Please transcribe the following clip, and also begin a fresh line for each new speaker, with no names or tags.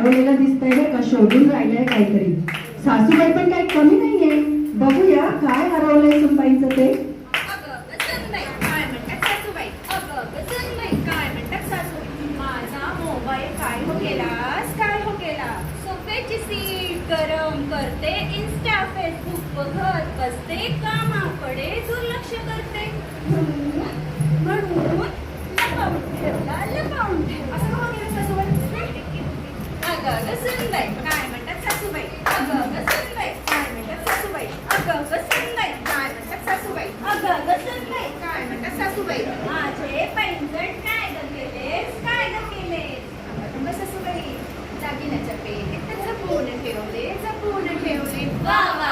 हरवलेलं दिसतंय बरं का, शोधून राहिलंय काहीतरी. सासूबाई पण काही कमी नाहीये. बघूया काय हरवलंय सुनबाईंचं ते.
माझा मोबाईल काय हो केलास, काय हो केला. सोफ्याची सीट गरम करते, इन्स्टा फेसबुक बघत बसते, कामाकडे दुर्लक्ष करते. म्हणून लपवून ठेवला, लपवून ठेवला. असं का केलं सासूबाई? अगं सुनबाई काय म्हणतात सासूबाई, अगं सुनबाई काय म्हणतात सासूबाई, अगं सुनबाई काय म्हणतात सासूबाई, अगं सुनबाई काय म्हणतात सासूबाई. माझे पैंजण काय ग केलेस, काय ग केलेस. अगं सासूबाई दागिन्याच्या पेटीत जपून ठेवले, जपून ठेवले. वा वा